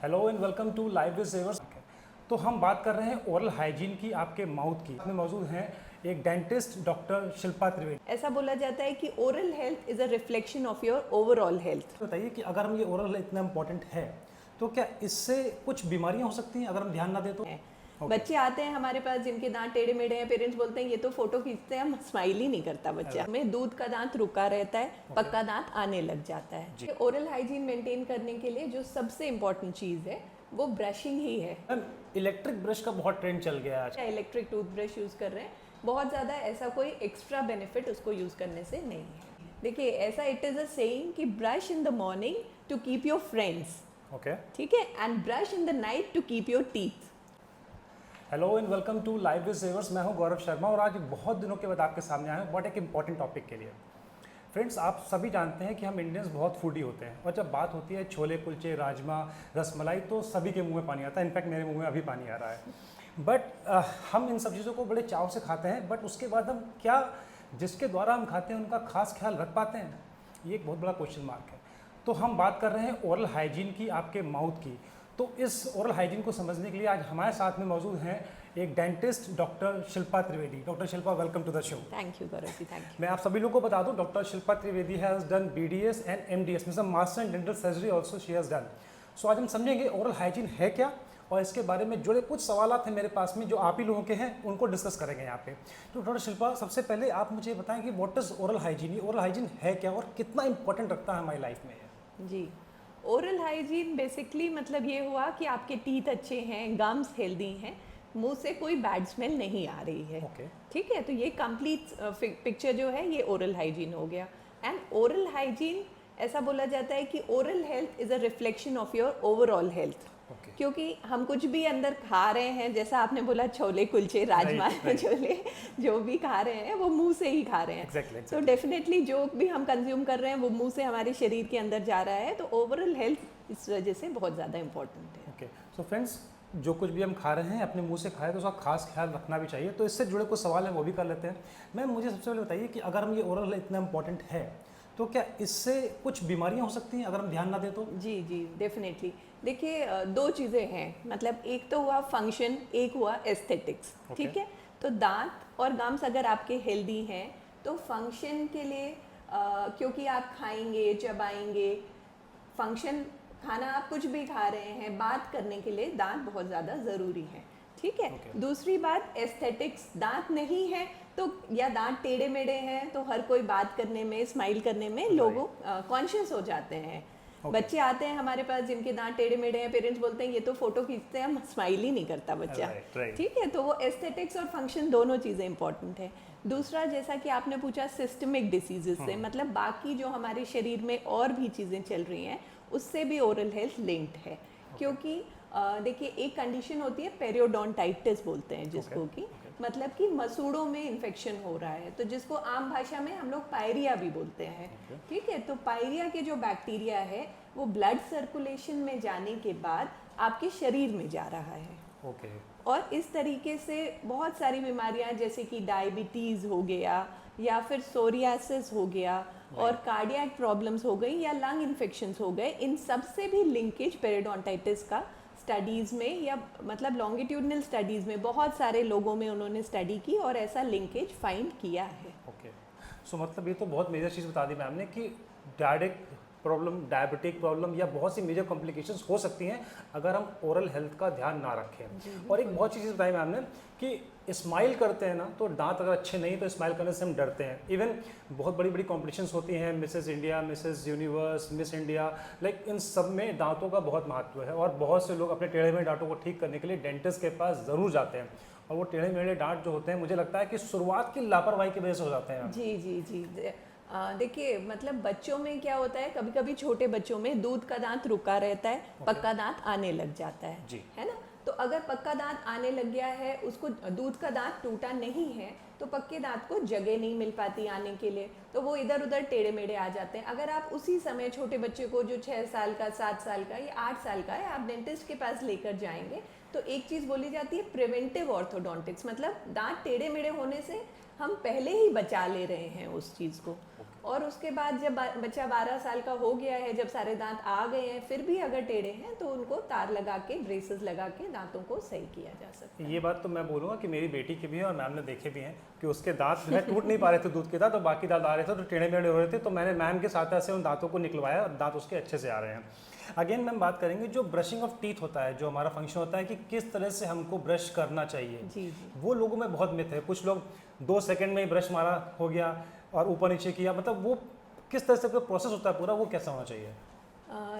Hello and welcome to live with savers. तो हम बात कर रहे हैं ओरल हाइजीन की, आपके माउथ की। में मौजूद हैं एक डेंटिस्ट डॉक्टर शिल्पा त्रिवेदी। ऐसा बोला जाता है कि oral health is a reflection of your overall health. बताइए कि अगर हम ये ओरल इतना इम्पोर्टेंट है तो क्या इससे कुछ बीमारियां हो सकती हैं अगर हम ध्यान ना दें तो? बच्चे आते हैं हमारे पास जिनके दांत टेढ़े मेढ़े हैं, पेरेंट्स बोलते हैं ये तो फोटो खींचते हैं, हम स्माइल ही नहीं करता बच्चा। हमें दूध का दांत रुका रहता है, पक्का दांत आने लग जाता है। ओरल हाइजीन मेंटेन करने के लिए जो सबसे इम्पोर्टेंट चीज़ है वो ब्रशिंग ही है। इलेक्ट्रिक ब्रश का बहुत ट्रेंड चल गया है आज। इलेक्ट्रिक टूथब्रश यूज़ कर रहे हैं, बहुत ज़्यादा ऐसा कोई एक्स्ट्रा बेनिफिट उसको यूज़ करने से नहीं है। देखिए ऐसा इट इज़ अ सेइंग कि brush in the morning to keep your friends, okay, ठीक है, and brush in the night to keep your teeth. Hello and welcome to live with savers. मैं हूं गौरव शर्मा और आज बहुत दिनों के बाद आपके सामने आया हूं बहुत एक इंपॉर्टेंट टॉपिक के लिए। फ्रेंड्स, आप सभी जानते हैं कि हम इंडियंस बहुत फूडी होते हैं और जब बात होती है छोले कुलचे, राजमा, रसमलाई तो सभी के मुंह में पानी आता है। इनफैक्ट मेरे मुंह में अभी पानी आ रहा है। बट हम इन सब चीज़ों को बड़े चाव से खाते हैं, बट उसके बाद हम क्या जिसके द्वारा हम खाते हैं उनका खास ख्याल रख पाते हैं? ये एक बहुत बड़ा क्वेश्चन मार्क है। तो हम बात कर रहे हैं ओरल हाइजीन की, आपके माउथ की। तो इस ओरल हाइजीन को समझने के लिए आज हमारे साथ में मौजूद हैं एक dentist doctor Shilpa Trivedi. Doctor Shilpa, welcome to the show. Thank you Gaurav ji, thank you. मैं आप सभी लोगों को बता दूं, doctor Shilpa Trivedi has done BDS and MDS, मतलब master in dental surgery also she has done. So आज हम समझेंगे ओरल हाइजीन है क्या और इसके बारे में जुड़े कुछ सवाल हैं मेरे पास में जो आप ही लोगों के हैं, उनको डिस्कस करेंगे यहाँ पे। तो डॉक्टर शिल्पा, सबसे पहले आप मुझे बताएं कि what is oral hygiene? Oral hygiene है क्या और कितना इंपॉर्टेंट रखता है हमारी लाइफ में? जी, ओरल हाइजीन बेसिकली मतलब ये हुआ कि आपके टीथ अच्छे हैं, गम्स हेल्दी हैं, मुंह से कोई बैड स्मेल नहीं आ रही है। Okay. ठीक है, तो ये कंप्लीट पिक्चर जो है ये ओरल हाइजीन हो गया। एंड ओरल हाइजीन ऐसा बोला जाता है कि oral health is a reflection of your overall health. क्योंकि हम कुछ भी अंदर खा रहे हैं, जैसा आपने बोला छोले कुलचे, राजमा, छोले जो भी खा रहे हैं वो मुंह से ही खा रहे हैं। Exactly. तो डेफिनेटली जो भी हम कंज्यूम कर रहे हैं वो मुंह से हमारे शरीर के अंदर जा रहा है, तो ओवरऑल हेल्थ इस वजह से बहुत ज़्यादा इंपॉर्टेंट है। ओके, सो फ्रेंड्स, जो कुछ भी हम खा रहे हैं अपने मुंह से खाएं तो उसका खास ख्याल रखना भी चाहिए। तो इससे जुड़े कुछ सवाल हैं वो भी कर लेते हैं। मैम, मुझे सबसे पहले बताइए कि अगर हम ये ओरल इतना इम्पोर्टेंट है तो क्या इससे कुछ बीमारियां हो सकती हैं अगर हम ध्यान ना दें तो? जी जी, डेफिनेटली। देखिए दो चीज़ें हैं, मतलब एक तो हुआ फंक्शन, एक हुआ एस्थेटिक्स। ठीक है, तो दांत और गम्स अगर आपके हेल्दी हैं तो फंक्शन के लिए क्योंकि आप खाएंगे, चबाएंगे, फंक्शन, खाना आप कुछ भी खा रहे हैं, बात करने के लिए दांत बहुत ज़्यादा ज़रूरी है। ठीक है, दूसरी बात एस्थेटिक्स, दांत नहीं है तो या दांत टेढ़े मेढ़े हैं तो हर कोई बात करने में, स्माइल करने में लोगों कॉन्शियस हो जाते हैं। बच्चे आते हैं हमारे पास जिनके दांत टेढ़े मेढ़े हैं, पेरेंट्स बोलते हैं ये तो फोटो खींचते हैं, हम स्माइल ही नहीं करता बच्चा। ठीक है, तो वो एस्थेटिक्स और फंक्शन दोनों चीज़ें इंपॉर्टेंट है। दूसरा, जैसा कि आपने पूछा सिस्टमिक डिसीजेस से, मतलब बाकी जो हमारे शरीर में और भी चीज़ें चल रही हैं उससे भी ओरल हेल्थ लिंक्ड है। क्योंकि देखिए एक कंडीशन होती है पेरियोडोंटाइटिस बोलते हैं जिसको कि मतलब कि मसूड़ों में इन्फेक्शन हो रहा है, तो जिसको आम भाषा में हम लोग पायरिया भी बोलते हैं। ठीक है, तो पायरिया के जो बैक्टीरिया है वो ब्लड सर्कुलेशन में जाने के बाद आपके शरीर में जा रहा है। और इस तरीके से बहुत सारी बीमारियां जैसे कि डायबिटीज़ हो गया या फिर सोरियासिस हो गया और कार्डियक प्रॉब्लम्स हो गई या लंग इन्फेक्शंस हो गए, इन सब से भी लिंकेज पेरियोडोंटाइटिस का स्टडीज़ में या मतलब लॉन्गिट्यूडनल स्टडीज़ में बहुत सारे लोगों में उन्होंने स्टडी की और ऐसा लिंकेज फाइंड किया है। ओके, सो मतलब ये तो बहुत मेजर चीज़ बता दी मैम ने कि डायरेक्ट प्रॉब्लम, डायबिटिक प्रॉब्लम या बहुत सी मेजर कॉम्प्लिकेशंस हो सकती हैं अगर हम ओरल हेल्थ का ध्यान ना रखें। और एक बहुत सी चीज़ बताई मैम ने कि स्माइल करते हैं ना तो दांत अगर अच्छे नहीं तो स्माइल करने से हम डरते हैं। इवन बहुत बड़ी बड़ी कॉम्पिटिशन्स होती हैं, Mrs India, Mrs universe, miss India, like in सब में दांतों का बहुत महत्व है और बहुत से लोग अपने टेढ़े मेढ़े दांतों को ठीक करने के लिए डेंटिस्ट के पास ज़रूर जाते हैं। और वो टेढ़े मेढ़े दांत जो होते हैं, मुझे लगता है कि शुरुआत की लापरवाही की वजह से हो जाते हैं। जी जी जी, देखिए मतलब बच्चों में क्या होता है, कभी कभी छोटे बच्चों में दूध का दांत रुका रहता है, पक्का दांत आने लग जाता है ना। तो अगर पक्का दांत आने लग गया है, उसको दूध का दांत टूटा नहीं है तो पक्के दांत को जगह नहीं मिल पाती आने के लिए, तो वो इधर उधर टेढ़े मेढ़े आ जाते हैं। अगर आप उसी समय छोटे बच्चे को जो 6 साल का, 7 साल का या 8 साल का है, आप डेंटिस्ट के पास लेकर जाएंगे तो एक चीज़ बोली जाती है प्रिवेंटिव ऑर्थोडोंटिक्स, मतलब दांत टेढ़े मेढ़े होने से हम पहले ही बचा ले रहे हैं उस चीज़ को। और उसके बाद जब बच्चा 12 साल का हो गया है, जब सारे दांत आ गए हैं, फिर भी अगर टेढ़े हैं तो उनको तार लगा के, ब्रेसेस लगा के दांतों को सही किया जा सकता है। ये बात तो मैं बोलूँगा कि मेरी बेटी की भी है और मैम ने देखे भी हैं कि उसके दांत जो है टूट नहीं पा रहे थे दूध के दांत, और बाकी दांत आ रहे थे तो टेढ़े मेढ़े हो रहे थे, तो मैंने मैम के साथ ऐसे उन दांतों को निकलवाया और दांत उसके अच्छे से आ रहे हैं। अगेन मैम बात करेंगे जो ब्रशिंग ऑफ टीथ होता है, जो हमारा फंक्शन होता है कि किस तरह से हमको ब्रश करना चाहिए। जी जी। वो लोगों में बहुत मिथ है, कुछ लोग 2 सेकंड में ही ब्रश मारा हो गया और ऊपर नीचे किया, मतलब वो किस तरह से प्रोसेस होता है पूरा, वो कैसा होना चाहिए?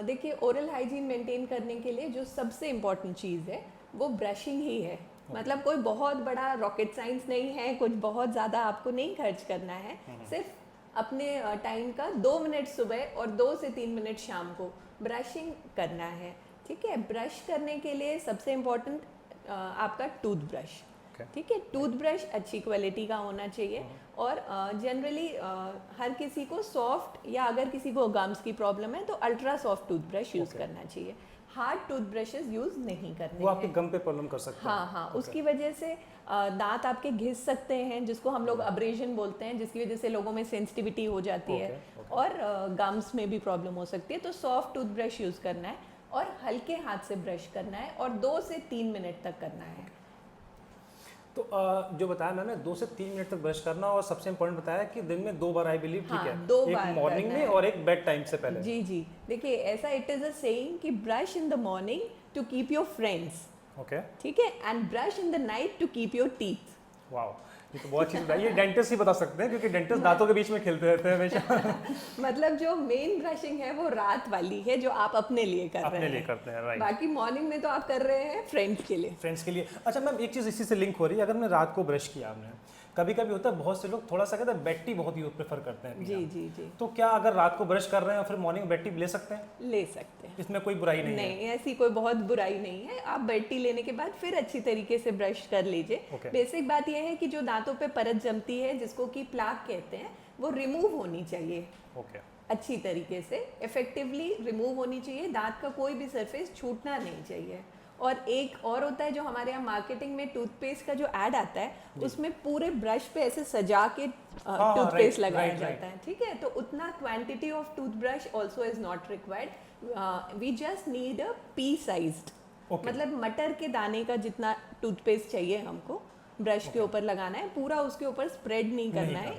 देखिए, ओरल हाइजीन मेंटेन करने के लिए जो सबसे इम्पॉर्टेंट चीज़ है वो ब्रशिंग ही है। मतलब कोई बहुत बड़ा रॉकेट साइंस नहीं है, कुछ बहुत ज़्यादा आपको नहीं खर्च करना है, सिर्फ अपने टाइम का 2 मिनट सुबह और 2 से 3 मिनट शाम को ब्रशिंग करना है। ठीक है, ब्रश करने के लिए सबसे इम्पॉर्टेंट आपका टूथब्रश। ठीक है, टूथब्रश अच्छी क्वालिटी का होना चाहिए और जनरली हर किसी को सॉफ्ट, या अगर किसी को गम्स की प्रॉब्लम है तो अल्ट्रा सॉफ्ट टूथब्रश यूज़ करना चाहिए। हार्ड टूथब्रशेस यूज़ नहीं करने वो आपके गम पे प्रॉब्लम कर सकते हैं। हाँ हाँ, उसकी वजह से दांत आपके घिस सकते हैं, जिसको हम लोग अब्रेजन बोलते हैं, जिसकी वजह से लोगों में सेंसिटिविटी हो जाती है और गम्स में भी प्रॉब्लम हो सकती है। तो सॉफ्ट टूथब्रश यूज़ करना है और हल्के हाथ से ब्रश करना है और 2 से 3 मिनट तक करना है। तो जो बताया मैंने 2 से 3 मिनट तक ब्रश करना, और सबसे इम्पोर्टेंट बताया कि दिन में 2 बार आई बिलीव, ठीक है, 2 एक बार मॉर्निंग करना में है। और एक बेड टाइम से पहले। जी जी, देखिए ऐसा इट इज़ अ सेइंग कि brush in the morning to keep your friends, okay, ठीक है, and brush in the night to keep your teeth. Wow, ये तो बहुत चीज़ बताई। ये डेंटिस्ट ही बता सकते हैं क्योंकि डेंटिस्ट दांतों के बीच में खेलते रहते हैं हमेशा। मतलब जो मेन ब्रशिंग है वो रात वाली है, जो आप अपने लिए कर रहे अपने हैं। लिए करते हैं, राइट। बाकी मॉर्निंग में तो आप कर रहे हैं फ्रेंड्स के लिए। फ्रेंड्स के लिए। अच्छा मैम, एक चीज़ इसी से लिंक हो रही है, अगर मैं रात को ब्रश किया आपने, कभी कभी होता है बहुत से लोग थोड़ा सा कहते हैं बेड टी बहुत यूज प्रेफर करते हैं जी जी जी, तो क्या अगर रात को ब्रश कर रहे हैं और फिर मॉर्निंग बेड टी ले सकते हैं? ले सकते हैं, इसमें कोई बुराई नहीं है? नहीं ऐसी कोई बहुत बुराई नहीं है। आप बेड टी लेने के बाद फिर अच्छी तरीके से ब्रश कर लीजिए। Okay. बेसिक बात यह है कि जो दांतों पे परत जमती है, जिसको कि प्लाक कहते हैं, वो रिमूव होनी चाहिए। ओके, अच्छी तरीके से इफेक्टिवली रिमूव होनी चाहिए। दांत का कोई भी सरफेस छूटना नहीं चाहिए। और एक और होता है जो हमारे यहाँ मार्केटिंग में टूथपेस्ट का जो ऐड आता है, उसमें पूरे ब्रश पे ऐसे सजा के टूथपेस्ट लगाया जाता है। ठीक है, तो उतना quantity of toothbrush also is not required. We just need a pea sized, मतलब मटर के दाने का जितना टूथपेस्ट चाहिए हमको ब्रश के ऊपर लगाना है, पूरा उसके ऊपर स्प्रेड नहीं करना है।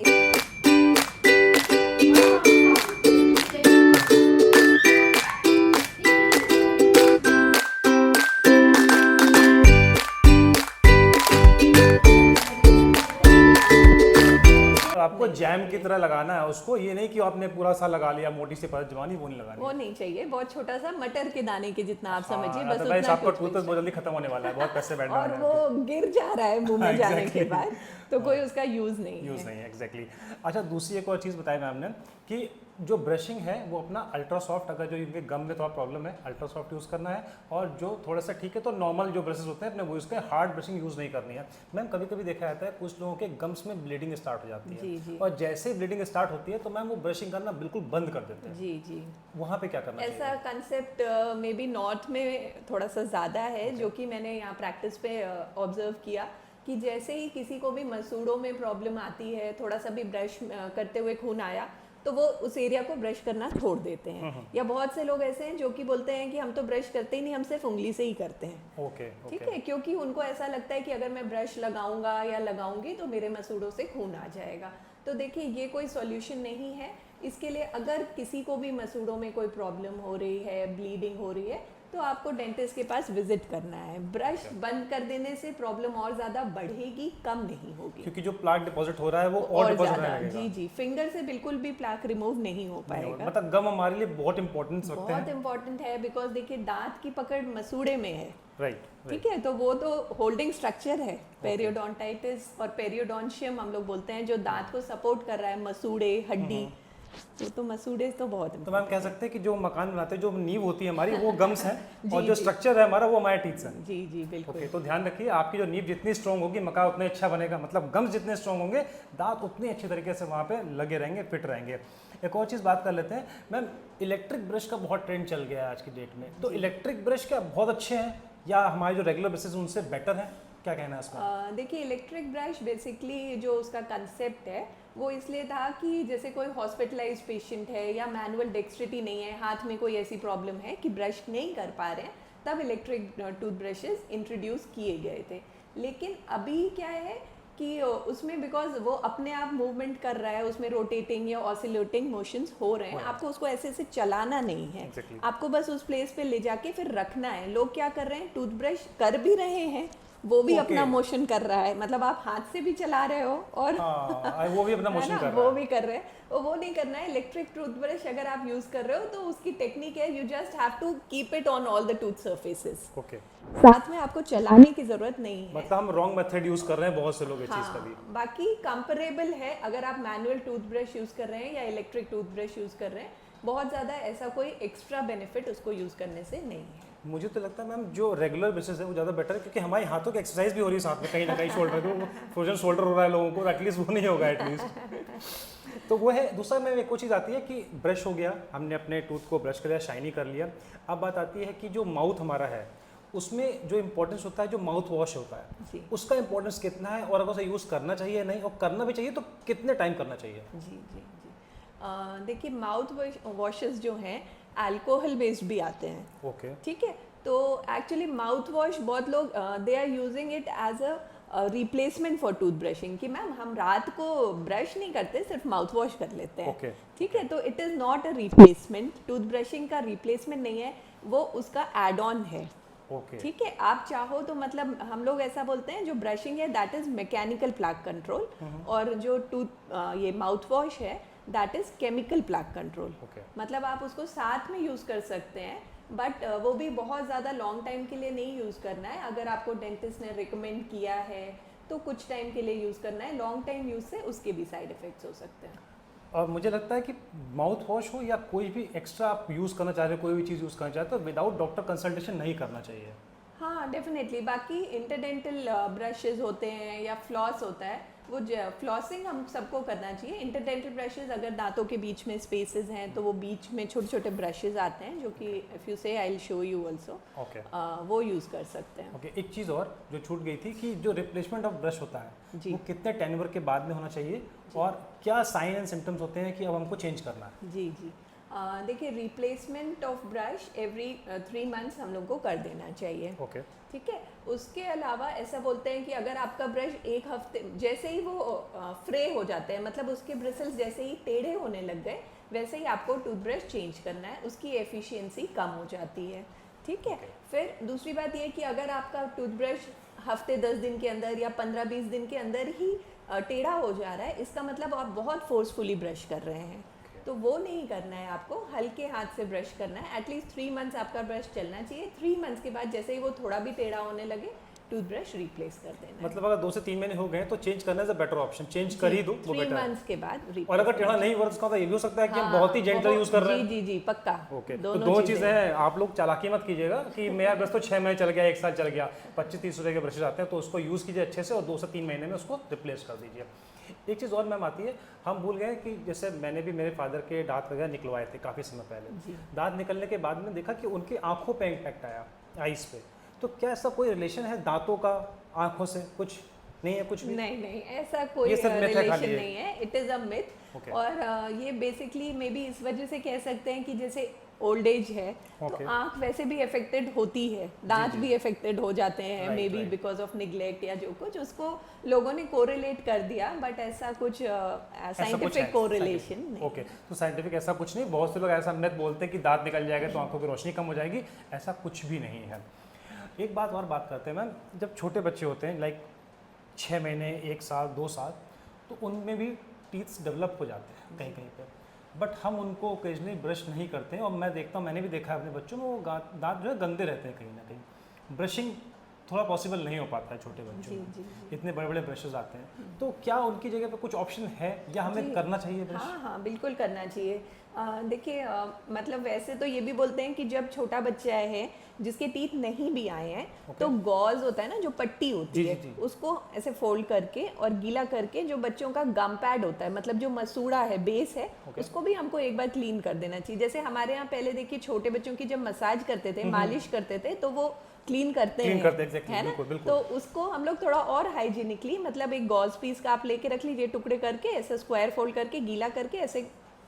आपको जैम की तरह लगाना है उसको, ये नहीं कि आपने पूरा सा लगा लिया मोटी सी परत जमानी, वो नहीं लगानी। वो नहीं चाहिए, बहुत छोटा सा मटर के दाने के जितना आप समझिए, बस अदरवाइज उतना आपका टूथपेस्ट टूथपेस्ट बहुत जल्दी खत्म होने वाला है, बहुत पैसे बैठ और जाने वो गिर जा रहा है मुंह में जाने के Exactly. बाद, तो कोई उसका यूज नहीं है। नहीं है, एग्जैक्टली। अच्छा, दूसरी एक और चीज़ बताई मैम ने कि जो ब्रशिंग है वो अपना अल्ट्रा सॉफ्ट, अगर जो इनके गम में थोड़ा प्रॉब्लम है अल्ट्रा सॉफ्ट यूज़ करना है, और जो थोड़ा सा ठीक है तो नॉर्मल जो ब्रशेस होते हैं अपने वो उसके हार्ड ब्रशिंग यूज़ नहीं करनी है। मैम कभी कभी देखा जाता है कुछ लोगों के गम्स में ब्लीडिंग स्टार्ट हो जाती है, जी जी और जैसे ही ब्लीडिंग स्टार्ट होती है तो मैम वो ब्रशिंग करना बिल्कुल बंद कर देते हैं। जी जी, वहाँ पे क्या करना चाहिए? ऐसा कंसेप्ट मे बी नॉर्थ में थोड़ा सा ज़्यादा है, जो कि मैंने यहाँ प्रैक्टिस पे ऑब्जर्व किया कि जैसे ही किसी को भी मसूड़ों में प्रॉब्लम आती है, थोड़ा सा भी ब्रश करते हुए खून आया तो वो उस एरिया को ब्रश करना छोड़ देते हैं। या बहुत से लोग ऐसे हैं जो कि बोलते हैं कि हम तो ब्रश करते ही नहीं, हम सिर्फ उंगली से ही करते हैं। ओके, ठीक है, क्योंकि उनको ऐसा लगता है कि अगर मैं ब्रश लगाऊंगा या लगाऊंगी तो मेरे मसूड़ों से खून आ जाएगा। तो देखिए ये कोई सॉल्यूशन नहीं है। इसके लिए अगर किसी को भी मसूड़ों में कोई प्रॉब्लम हो रही है, ब्लीडिंग हो रही है, तो आपको डेंटिस्ट के पास विजिट करना है। ब्रश बंद कर देने से प्रॉब्लम और ज़्यादा बढ़ेगी, कम नहीं होगी, क्योंकि जो प्लाक डिपॉजिट हो रहा है वो और डिपॉजिट होने लगेगा। जी जी, फिंगर से बिल्कुल भी प्लाक रिमूव नहीं हो पाएगा। मतलब गम हमारे लिए बहुत इंपॉर्टेंस रखते हैं। बहुत इंपॉर्टेंट है, बिकॉज देखिए दांत की पकड़ मसूड़े में है। राइट, ठीक है, तो वो तो होल्डिंग स्ट्रक्चर है। पेरियोडोंटाइटिस और पेरियोडोंशियम हम लोग बोलते हैं, जो दांत को सपोर्ट कर रहा है, मसूड़े, हड्डी, तो मसूड़े तो बहुत। तो मैम कह सकते हैं कि जो मकान बनाते हैं, जो नींव होती है हमारी, वो गम्स हैं और जो स्ट्रक्चर है हमारा वो हमारे टीथ्स हैं। जी जी बिल्कुल। ओके, तो ध्यान रखिए आपकी जो नींव जितनी स्ट्रॉन्ग होगी मकान उतना अच्छा बनेगा, मतलब गम्स जितने स्ट्रॉन्ग होंगे दांत उतने अच्छी तरीके से वहाँ पे लगे रहेंगे, फिट रहेंगे। एक और चीज़ बात कर लेते हैं मैम, इलेक्ट्रिक ब्रश का बहुत ट्रेंड चल गया है आज की डेट में, तो इलेक्ट्रिक ब्रश क्या बहुत अच्छे हैं या हमारे जो रेगुलर ब्रशेस उनसे बेटर हैं, क्या कहना है इसमें? देखिए इलेक्ट्रिक ब्रश बेसिकली जो उसका कंसेप्ट है वो इसलिए था कि जैसे कोई हॉस्पिटलाइज पेशेंट है या मैनुअल डेक्स्ट्रिटी नहीं है, हाथ में कोई ऐसी प्रॉब्लम है कि ब्रश नहीं कर पा रहे हैं, तब इलेक्ट्रिक टूथब्रशेस इंट्रोड्यूस किए गए थे। लेकिन अभी क्या है कि उसमें बिकॉज वो अपने आप मूवमेंट कर रहा है, उसमें रोटेटिंग या ऑसिलेटिंग मोशंस हो रहे हैं, आपको उसको ऐसे ऐसे चलाना नहीं है। आपको बस उस प्लेस पे ले जाके फिर रखना है। लोग क्या कर रहे हैं, टूथब्रश कर भी रहे हैं, वो भी अपना मोशन कर रहा है, मतलब आप हाथ से भी चला रहे हो और वो भी अपना मोशन कर रहा है, वो भी कर रहे हैं। वो नहीं करना है। इलेक्ट्रिक टूथब्रश अगर आप यूज कर रहे हो तो उसकी टेक्निक है, you just have to keep it on all the tooth surfaces. Okay, साथ में आपको चलाने की जरूरत नहीं है। मतलब हम रॉन्ग मेथड यूज कर रहे हैं बहुत से लोग ये चीज का भी। बाकी कंपेरेबल है, अगर आप मैनुअल टूथब्रश यूज कर रहे हैं या इलेक्ट्रिक टूथब्रश यूज कर रहे हैं, बहुत ज़्यादा ऐसा कोई एक्स्ट्रा बेनिफिट उसको यूज़ करने से नहीं है। मुझे तो लगता है मैम जो रेगुलर बेसिस है वो ज़्यादा बेटर है, क्योंकि हमारे हाथों की एक्सरसाइज भी हो रही है साथ में, कहीं ना कहीं शोल्डर को फ्रोजन शोल्डर हो रहा है लोगों को, एटलीस्ट वो नहीं होगा एटलीस्ट। तो वो है। दूसरा में एक और चीज़ आती है कि ब्रश हो गया, हमने अपने टूथ को ब्रश कर लिया, शाइनी कर लिया। अब बात आती है कि जो माउथ हमारा है उसमें जो इम्पोर्टेंस होता है, जो माउथ वॉश होता है उसका इम्पोर्टेंस कितना है, और अगर उसे यूज़ करना चाहिए या नहीं, और करना भी चाहिए तो कितने टाइम करना चाहिए? जी जी जी, देखिए माउथ वॉशेस जो हैं अल्कोहल बेस्ड भी आते हैं। ओके, ठीक है। तो एक्चुअली माउथ वॉश बहुत लोग they are using it as a replacement for tooth brushing, कि मैम हम रात को ब्रश नहीं करते, सिर्फ माउथ वॉश कर लेते हैं। ठीक है, तो it is not a replacement, tooth brushing का रिप्लेसमेंट नहीं है, वो उसका एड ऑन है। ठीक है, आप चाहो तो मतलब हम लोग ऐसा बोलते हैं जो ब्रशिंग है that is mechanical plaque control, और जो ये माउथ वॉश है that is chemical plaque control. मतलब आप उसको साथ में यूज़ कर सकते हैं, बट वो भी बहुत ज़्यादा लॉन्ग टाइम के लिए नहीं यूज़ करना है। अगर आपको डेंटिस्ट ने रिकमेंड किया है तो कुछ टाइम के लिए यूज़ करना है, लॉन्ग टाइम यूज़ से उसके भी साइड इफ़ेक्ट्स हो सकते हैं। और मुझे लगता है कि माउथ वॉश हो या कोई भी एक्स्ट्रा आप यूज़ करना चाह रहे हो, कोई भी चीज़ यूज़ करना चाहते हो, तो विदाउट डॉक्टर कंसल्टेशन नहीं करना चाहिए। हाँ डेफिनेटली। बाकी इंटरडेंटल ब्रशेज होते हैं या फ्लॉस होता है, वो फ्लॉसिंग हम सबको करना चाहिए। इंटरडेंटल ब्रशेज अगर दांतों के बीच में स्पेसेस हैं तो वो बीच में छोटे छोटे ब्रशेज आते हैं, जो कि इफ़ यू से I will show you also, वो यूज़ कर सकते हैं। ओके, एक चीज़ और जो छूट गई थी कि जो रिप्लेसमेंट ऑफ ब्रश होता है वो कितने टेन्योर के बाद में होना चाहिए, और क्या साइन एंड सिम्टम्स होते हैं कि अब हमको चेंज करना है? जी जी, देखिए replacement of brush every 3 months हम लोग को कर देना चाहिए। ओके, ठीक है। उसके अलावा ऐसा बोलते हैं कि अगर आपका ब्रश एक हफ्ते जैसे ही वो फ्रे हो जाते हैं, मतलब उसके ब्रिसल्स जैसे ही टेढ़े होने लग गए, वैसे ही आपको टूथब्रश चेंज करना है, उसकी एफिशिएंसी कम हो जाती है। ठीक है। फिर दूसरी बात ये कि अगर आपका टूथब्रश हफ्ते 10 दिन के अंदर या 15-20 दिन के अंदर ही टेढ़ा हो जा रहा है, इसका मतलब आप बहुत फोर्सफुली ब्रश कर रहे हैं, तो वो नहीं करना है। आपको हल्के हाथ से ब्रश करना है। एटलीस्ट 3 मंथ्स आपका ब्रश चलना चाहिए। 3 मंथ्स के बाद जैसे ही वो थोड़ा भी टेढ़ा होने लगे, टूथब्रश रिप्लेस कर देना। मतलब अगर 2 से 3 महीने हो गए तो चेंज करना is a better option, change कर ही दो, वो बेटर 3 मंथ्स के बाद। और अगर टेढ़ा नहीं हुआ तो उसका ये भी हो सकता है कि हम बहुत ही जेंटल यूज कर रहे हैं। जी जी पक्का। ओके, तो 2 चीज़ें हैं। आप लोग चालाकी मत कीजिएगा कि मेरा ब्रश तो 6 महीने चल गया, 1 साल चल गया, 25-30 रुपये के ब्रशेज आते हैं, तो उसको यूज़ कीजिए अच्छे से और 2 से 3 महीने में उसको रिप्लेस कर दीजिए। एक चीज़ और मैम आती है, हम भूल गए कि जैसे मैंने भी मेरे फादर के दांत वगैरह निकलवाए थे काफ़ी समय पहले। दांत निकलने के बाद में देखा कि उनकी आंखों पे इम्पैक्ट आया, आइज़ पे। तो क्या ऐसा कोई रिलेशन है दांतों का आंखों से? कुछ नहीं है, कुछ भी नहीं, ऐसा कोई रिलेशन नहीं है। It is a myth. और ये बेसिकली मे बी इस वजह से कह सकते हैं कि जैसे ओल्ड एज है तो आंख वैसे भी अफेक्टेड होती है, दांत भी अफेक्टेड हो जाते हैं, may be because of neglect या जो कुछ, उसको लोगों ने कोरिलेट कर दिया, बट ऐसा कुछ साइंटिफिक कोरिलेशन नहीं। ओके, तो साइंटिफिक ऐसा कुछ नहीं। बहुत से लोग ऐसा मिथ बोलते हैं कि दांत निकल जाएगा तो आंखों की रोशनी कम हो जाएगी, ऐसा कुछ भी नहीं है। एक बात और बात करते हैं मैम, जब छोटे बच्चे होते हैं लाइक 6 महीने, 1 साल, 2 साल, तो उनमें भी टीथ्स डेवलप हो जाते हैं कहीं कहीं पे, बट हम उनको ओकेजनली ब्रश नहीं करते हैं। और मैं देखता हूँ, मैंने भी देखा है अपने बच्चों में, वो दांत जो है गंदे रहते हैं कहीं ना कहीं। ब्रशिंग थोड़ा पॉसिबल नहीं हो पाता है छोटे बच्चों में, इतने बड़े बड़े ब्रशेज आते हैं। तो क्या उनकी जगह पे कुछ ऑप्शन है या हमें करना चाहिए ब्रश? हाँ बिल्कुल करना चाहिए। देखिए मतलब वैसे तो ये भी बोलते हैं कि जब छोटा बच्चा है जिसके टीथ नहीं भी आए हैं तो गॉज होता है ना, जो पट्टी होती जी, है, जी, जी। उसको ऐसे फोल्ड करके और गीला करके, जो बच्चों का गम पैड होता है, मतलब जो मसूड़ा है, बेस है, उसको भी हमको एक बार क्लीन कर देना चाहिए। जैसे हमारे यहाँ पहले देखिए छोटे बच्चों की जब मसाज करते थे, मालिश करते थे, तो वो क्लीन करते क्लीन हैं, करते हैं, exactly, है ना? बिल्कुल, बिल्कुल। तो उसको हम लोग थोड़ा और हाइजीनिकली, मतलब एक गॉज पीस का आप लेके रख लीजिए, टुकड़े करके ऐसे स्क्वायर फोल्ड करके गीला करके ऐसे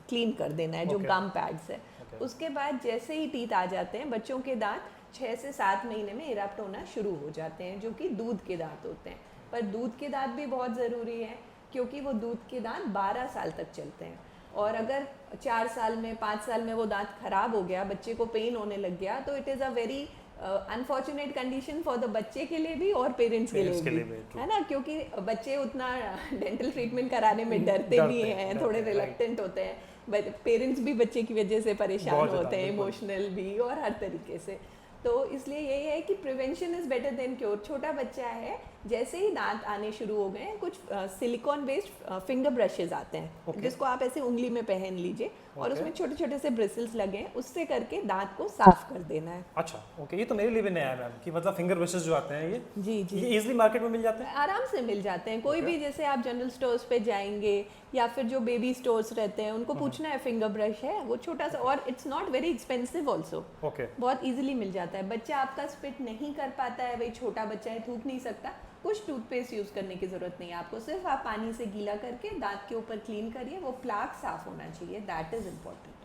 क्लीन कर देना है, जो गम पैड्स है। उसके बाद जैसे ही टीथ आ जाते हैं, बच्चों के दांत 6 से 7 महीने में इरप्ट होना शुरू हो जाते हैं, जो कि दूध के दांत होते हैं। पर दूध के दांत भी बहुत ज़रूरी है, क्योंकि वो दूध के दांत 12 साल तक चलते हैं। और अगर 4 साल में, 5 साल में वो दांत खराब हो गया, बच्चे को पेन होने लग गया, तो it is a very unfortunate condition for the बच्चे के लिए भी और पेरेंट्स के लिए भी, है ना? क्योंकि बच्चे उतना डेंटल ट्रीटमेंट कराने में डरते भी हैं, थोड़े रिलक्टेंट होते हैं, बट पेरेंट्स भी बच्चे की वजह से परेशान होते हैं, इमोशनल भी और हर तरीके से। तो इसलिए यही है कि prevention is better than cure. छोटा बच्चा है, जैसे ही दांत आने शुरू हो गए हैं, कुछ सिलिकॉन बेस्ड फिंगर ब्रशेज आते हैं, जिसको आप ऐसे उंगली में पहन लीजिए और उसमें छोटे छोटे से ब्रिसल्स लगे हैं, उससे करके दांत को साफ कर देना है। अच्छा, ओके, ये तो मेरे लिए भी नया है मैम, कि मतलब फिंगर ब्रशेस जो आते हैं जी जी, ये इजीली मार्केट में मिल जाते हैं? आराम से मिल जाते हैं। कोई भी, जैसे आप जनरल स्टोर्स पे जाएंगे या फिर जो बेबी स्टोर्स रहते हैं, उनको पूछना है फिंगर ब्रश है, वो छोटा सा, और it's not very expensive also, बहुत इजीली मिल जाता है। बच्चा आपका स्पिट नहीं कर पाता है, वही छोटा बच्चा है, थूक नहीं सकता, कुछ टूथपेस्ट यूज़ करने की ज़रूरत नहीं है आपको, सिर्फ आप पानी से गीला करके दांत के ऊपर क्लीन करिए, वो प्लाक साफ होना चाहिए, दैट इज़ इम्पॉर्टेंट।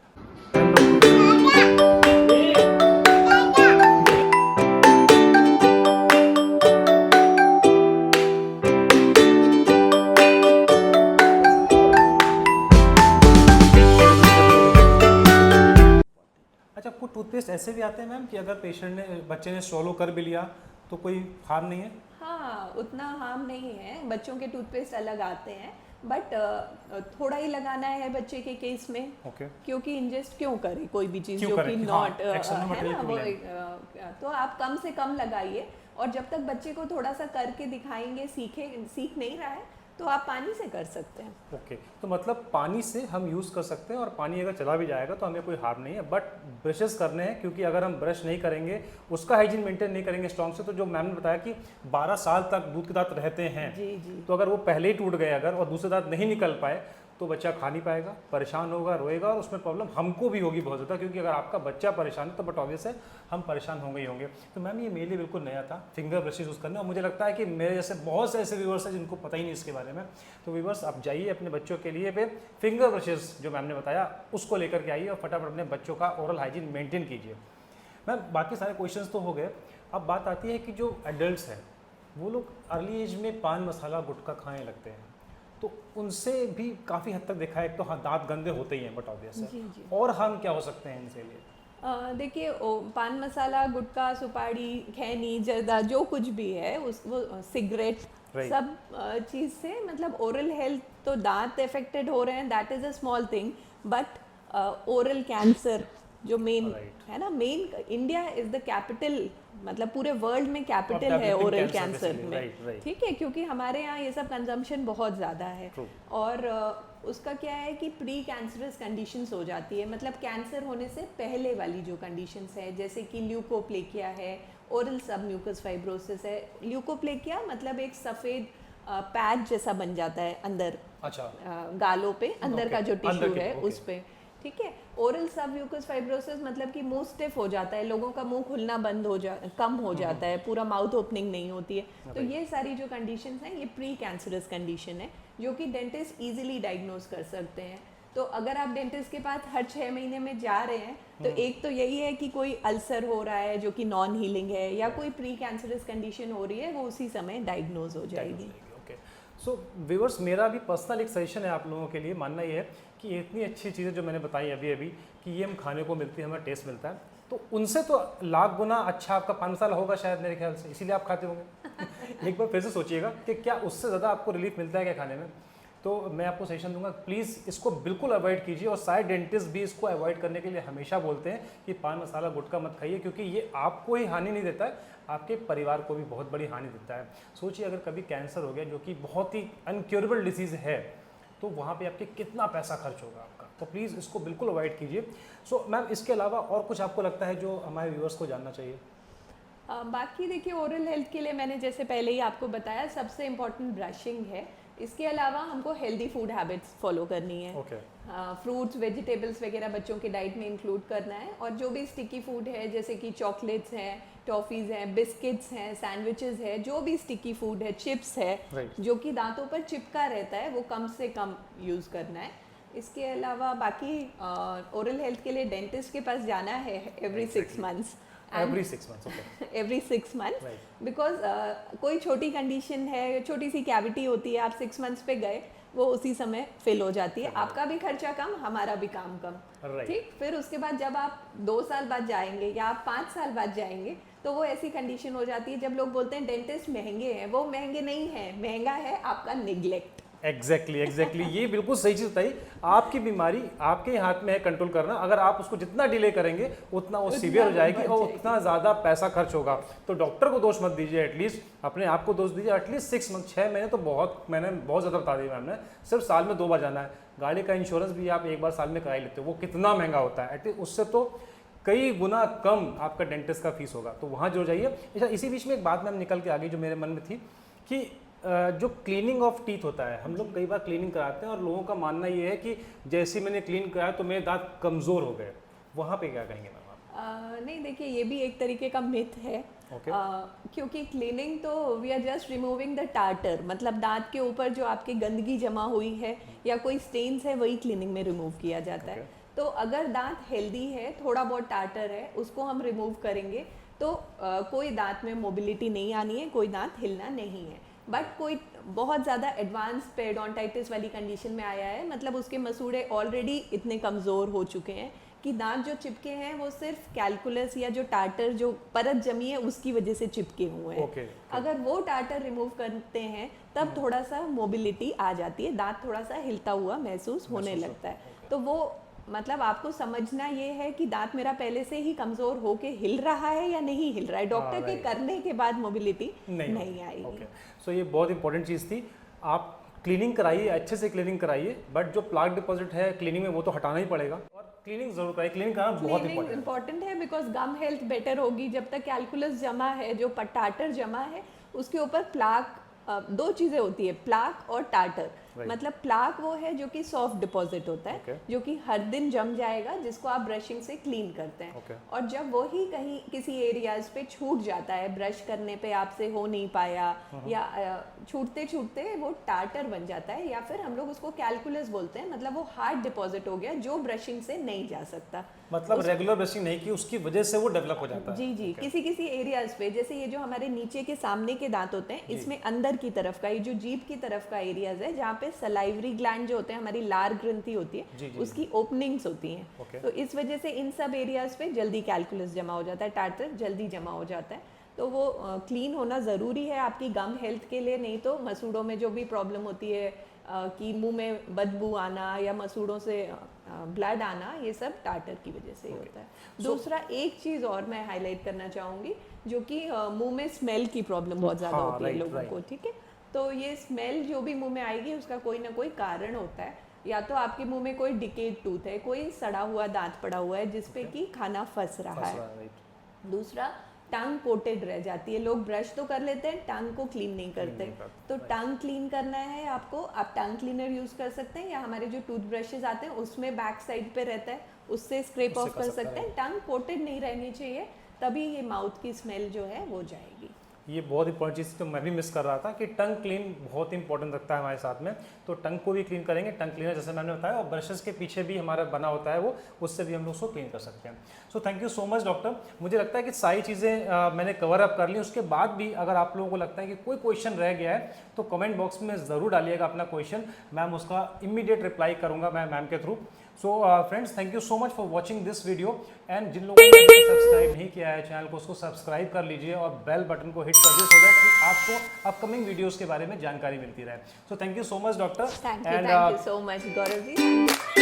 अच्छा, कुछ टूथपेस्ट ऐसे भी आते हैं मैम कि अगर पेशेंट ने, बच्चे ने स्वॉलो कर भी लिया तो कोई हार्म नहीं है? हाँ, उतना हार्म नहीं है, बच्चों के टूथपेस्ट अलग आते हैं, बट थोड़ा ही लगाना है बच्चे के केस में, क्योंकि इंजेस्ट क्यों करे कोई भी चीज़ जो कि नॉट है ना, वो तो आप कम से कम लगाइए। और जब तक बच्चे को थोड़ा सा करके दिखाएंगे, सीख नहीं रहा है, तो आप पानी से कर सकते हैं। ओके, तो मतलब पानी से हम यूज़ कर सकते हैं, और पानी अगर चला भी जाएगा तो हमें कोई हार्म नहीं है, बट ब्रशेस करने हैं, क्योंकि अगर हम ब्रश नहीं करेंगे, उसका हाइजीन मेंटेन नहीं करेंगे स्ट्रॉन्ग से, तो जो मैम ने बताया कि 12 साल तक दूध के दांत रहते हैं, जी जी, तो अगर वो पहले ही टूट गए अगर, और दूसरे दांत नहीं निकल पाए, तो बच्चा खा नहीं पाएगा, परेशान होगा, रोएगा, और उसमें प्रॉब्लम हमको भी होगी बहुत ज़्यादा, क्योंकि अगर आपका बच्चा परेशान है तो बट ऑब्वियस है हम परेशान होंगे ही होंगे। तो मैम ये मेरे लिए बिल्कुल नया था फिंगर ब्रशेज यूज़ करना, और मुझे लगता है कि मेरे जैसे बहुत से ऐसे व्यूवर्स हैं जिनको पता ही नहीं इसके बारे में। तो व्यूवर्स, आप जाइए अपने बच्चों के लिए पे फिंगर ब्रशेज जो मैम ने बताया उसको लेकर के आइए, और फटाफट अपने बच्चों का ओरल हाइजीन मेंटेन कीजिए। मैम बाकी सारे क्वेश्चंस तो हो गए, अब बात आती है कि जो एडल्ट्स हैं वो लोग अर्ली एज में पान मसाला गुटखा खाने लगते हैं, तो उनसे भी काफ़ी हद तक देखा है, तो हाँ दांत गंदे होते ही हैं बट ऑब्वियस है, और हम क्या हो सकते हैं इनसे लिए? देखिए, पान मसाला, गुटखा, सुपारी, खैनी, जर्दा, जो कुछ भी है, वो सिगरेट, सब चीज़ से मतलब ओरल हेल्थ, तो दांत अफेक्टेड हो रहे हैं, that is a small thing, but oral cancer जो मेन है ना, main, India is the capital, मतलब पूरे वर्ल्ड में कैपिटल है ओरल कैंसर में, ठीक है, क्योंकि हमारे यहाँ ये सब कंजम्पशन बहुत ज़्यादा है। और उसका क्या है कि प्री कैंसरस कंडीशंस हो जाती है, मतलब कैंसर होने से पहले वाली जो कंडीशंस है, जैसे कि ल्यूकोप्लेकिया है, ओरल सब म्यूकस फाइब्रोसिस है। ल्यूकोप्लेकिया मतलब एक सफ़ेद पैच जैसा बन जाता है अंदर, अच्छा, गालों पे अंदर का जो टिश्यू है उस पे, ठीक है। ओरल सब म्यूकस फाइब्रोसिस मतलब कि मुंह स्टिफ हो जाता है, लोगों का मुंह खुलना बंद हो कम हो जाता है, पूरा माउथ ओपनिंग नहीं होती है। तो ये सारी जो कंडीशंस हैं, ये प्री कैंसरस कंडीशन है, जो कि डेंटिस्ट इजीली डायग्नोज कर सकते हैं। तो अगर आप डेंटिस्ट के पास हर 6 महीने में जा रहे हैं, तो एक तो यही है कि कोई अल्सर हो रहा है जो कि नॉन हीलिंग है, या कोई प्री कैंसरस कंडीशन हो रही है, वो उसी समय डायग्नोज हो जाएगी। सो व्यूअर्स, मेरा भी पर्सनल एक सजेशन है आप लोगों के लिए, मानना ये है कि इतनी अच्छी चीज़ें जो मैंने बताई अभी कि ये हम खाने को मिलती है, हमें टेस्ट मिलता है, तो उनसे तो लाख गुना अच्छा आपका पान मसाला होगा शायद, मेरे ख्याल से, इसीलिए आप खाते होंगे। एक बार फिर से सोचिएगा कि क्या उससे ज़्यादा आपको रिलीफ मिलता है क्या खाने में। तो मैं आपको सजेशन दूंगा, प्लीज़ इसको बिल्कुल अवॉइड कीजिए, और सारे डेंटिस्ट भी इसको अवॉइड करने के लिए हमेशा बोलते हैं कि पान मसाला गुटखा मत खाइए, क्योंकि ये आपको ही हानि नहीं देता है, आपके परिवार को भी बहुत बड़ी हानि देता है। सोचिए अगर कभी कैंसर हो गया, जो कि बहुत ही अनक्योरेबल डिसीज़ है, तो वहाँ पे आपके कितना पैसा खर्च होगा आपका, तो प्लीज़ इसको बिल्कुल अवॉइड कीजिए। सो मैम, इसके अलावा और कुछ आपको लगता है जो हमारे व्यूअर्स को जानना चाहिए? बाकी देखिए, ओरल हेल्थ के लिए मैंने जैसे पहले ही आपको बताया, सबसे इम्पॉर्टेंट ब्रशिंग है। इसके अलावा हमको हेल्दी फूड हैबिट्स फॉलो करनी है। ओके। फ्रूट्स वेजिटेबल्स वगैरह बच्चों के डाइट में इंक्लूड करना है। और जो भी स्टिकी फूड है, जैसे कि चॉकलेट्स हैं, टॉफ़ीज़ हैं, बिस्किट्स हैं, सैंडविचेस है, जो भी स्टिकी फूड है, चिप्स है, Right. जो कि दांतों पर चिपका रहता है, वो कम से कम यूज़ करना है। इसके अलावा बाकी ओरल हेल्थ के लिए डेंटिस्ट के पास जाना है every 6 months. Every 6 months, okay. Every 6 months, Right. Because कोई छोटी कंडीशन है, छोटी सी कैविटी होती है, आप 6 मंथ्स पे गए, वो उसी समय फिल हो जाती है। आपका भी खर्चा कम, हमारा भी काम कम। Right. ठीक, फिर उसके बाद जब आप 2 साल बाद जाएंगे या आप 5 साल बाद जाएंगे, तो वो ऐसी कंडीशन हो जाती है जब लोग बोलते हैं डेंटिस्ट महंगे हैं। वो महंगे नहीं है, महंगा है आपका निग्लेक्ट। एग्जैक्टली ये बिल्कुल सही चीज़ बताई। आपकी बीमारी आपके हाथ में है कंट्रोल करना। अगर आप उसको जितना डिले करेंगे उतना वो सीवियर हो जाएगी और उतना ज़्यादा पैसा खर्च होगा। तो डॉक्टर को दोष मत दीजिए, एटलीस्ट अपने आप को दोष दीजिए। एटलीस्ट 6 मंथ, 6 महीने तो बहुत, मैंने बहुत ज़्यादा बता दिया मैम ने। सिर्फ साल में 2 बार जाना है। गाड़ी का इंश्योरेंस भी आप 1 बार साल में करा ही लेते हो, वो कितना महंगा होता है। एटलीस्ट उससे तो कई गुना कम आपका डेंटिस्ट का फीस होगा, तो वहाँ जो जाइए। अच्छा, इसी बीच में एक बात मैम निकल के आ गई जो मेरे मन में थी कि जो क्लीनिंग ऑफ टीथ होता है, हम लोग कई बार क्लीनिंग कराते हैं और लोगों का मानना ये है कि जैसे मैंने क्लीन कराया तो मेरे दांत कमज़ोर हो गए। वहाँ पे क्या कहेंगे मैम आप? नहीं, देखिए, ये भी एक तरीके का मिथ है। Okay. क्योंकि क्लीनिंग तो we are just removing the tartar, मतलब दांत के ऊपर जो आपकी गंदगी जमा हुई है या कोई स्टेन्स है, वही क्लीनिंग में रिमूव किया जाता है। तो अगर दांत हेल्दी है, थोड़ा बहुत टार्टर है, उसको हम रिमूव करेंगे तो कोई दांत में मोबिलिटी नहीं आनी है, कोई दांत हिलना नहीं है। बट कोई बहुत ज़्यादा एडवांस पेरिडोंटाइटिस वाली कंडीशन में आया है, मतलब उसके मसूड़े ऑलरेडी इतने कमज़ोर हो चुके हैं कि दांत जो चिपके हैं वो सिर्फ कैलकुलस या जो टार्टर जो परत जमी है उसकी वजह से चिपके हुए हैं। Okay. अगर वो टार्टर रिमूव करते हैं तब थोड़ा सा मोबिलिटी आ जाती है, दांत थोड़ा सा हिलता हुआ महसूस होने लगता है। तो वो मतलब आपको समझना ये है कि दांत मेरा पहले से ही कमज़ोर होके हिल रहा है या नहीं हिल रहा है। डॉक्टर के करने के बाद मोबिलिटी नहीं आएगी। ओके, सो ये बहुत इंपॉर्टेंट चीज़ थी। आप क्लीनिंग कराइए, अच्छे से क्लीनिंग कराइए, बट जो प्लाक डिपॉजिट है क्लीनिंग में वो तो हटाना ही पड़ेगा। और क्लीनिंग जरूर कराइए, क्लीनिंग कराना बहुत इंपॉर्टेंट है, बिकॉज गम हेल्थ बेटर होगी जब तक कैलकुलस जमा है, जो टार्टर जमा है उसके ऊपर प्लाक। 2 चीज़ें होती है, प्लाक और टार्टर। मतलब प्लाक वो है जो कि सॉफ्ट डिपॉजिट होता है, जो कि हर दिन जम जाएगा, जिसको आप ब्रशिंग से क्लीन करते हैं। और जब वो ही कहीं किसी एरियाज पे छूट जाता है, ब्रश करने पे आपसे हो नहीं पाया या छूटते छूटते वो टार्टर बन जाता है, या फिर हम लोग उसको कैलकुलस बोलते हैं, मतलब वो हार्ड डिपॉजिट हो गया जो ब्रशिंग से नहीं जा सकता। मतलब रेगुलर ब्रशिंग नहीं की, उसकी वजह से वो डेवलप हो जाता है। जी, किसी एरियाज पे, जैसे ये जो हमारे नीचे के सामने के दांत होते हैं, इसमें अंदर की तरफ का, ये जो जीभ की तरफ का एरियाज है, जहाँ पे सलाइवरी ग्लैंड जो होते हैं, हमारी लार ग्रंथि होती है, उसकी ओपनिंग्स होती हैं। तो इस वजह से इन सब एरियाज पे जल्दी कैलकुलस जमा हो जाता है, टार्टर जल्दी जमा हो जाता है। तो वो क्लीन होना ज़रूरी है आपकी गम हेल्थ के लिए। नहीं तो मसूड़ों में जो भी प्रॉब्लम होती है कि मुंह में बदबू आना या मसूड़ों से ब्लड आना, ये सब टार्टर की वजह से ही होता है। दूसरा एक चीज़ और मैं हाईलाइट करना चाहूँगी, जो कि मुंह में स्मेल की प्रॉब्लम बहुत ज़्यादा होती है लोगों को। ठीक है, तो ये स्मेल जो भी मुंह में आएगी उसका कोई ना कोई कारण होता है। या तो आपके मुंह में कोई डिकेड टूथ है, कोई सड़ा हुआ दांत पड़ा हुआ है जिसपे कि खाना फंस रहा है। दूसरा, टंग कोटेड रह जाती है। लोग ब्रश तो कर लेते हैं, टंग को क्लीन नहीं करते। तो टंग क्लीन करना है आपको, आप टंग क्लीनर यूज़ कर सकते हैं, या हमारे जो टूथ ब्रशेज आते हैं उसमें बैक साइड पे रहता है, उससे स्क्रैप ऑफ कर सकते हैं। टंग कोटेड नहीं रहनी चाहिए, तभी ये माउथ की स्मेल जो है वो जाएगी। ये बहुत इंपॉर्टेंट चीज़ तो मैं भी मिस कर रहा था कि टंग क्लीन बहुत इंपॉर्टेंट रखता है हमारे साथ में। तो टंग को भी क्लीन करेंगे, टंग क्लीनर जैसे मैंने बताया, और ब्रशेस के पीछे भी हमारा बना होता है वो, उससे भी हम लोग उसको क्लीन कर सकते हैं। सो thank you so much doctor. मुझे लगता है कि सारी चीज़ें मैंने कवर अप कर ली। उसके बाद भी अगर आप लोगों को लगता है कि कोई क्वेश्चन रह गया है तो कमेंट बॉक्स में ज़रूर डालिएगा अपना क्वेश्चन, मैम उसका इमीडिएट रिप्लाई करूँगा मैं मैम के through. So friends, thank you so much for watching this video. And जिन लोगों ने सब्सक्राइब नहीं किया है चैनल को, उसको सब्सक्राइब कर लीजिए और बेल बटन को हिट कर दीजिए, सो दैट कि आपको अपकमिंग वीडियोस के बारे में जानकारी मिलती रहे। So thank you so much doctor. Thank you so much Gaurav ji.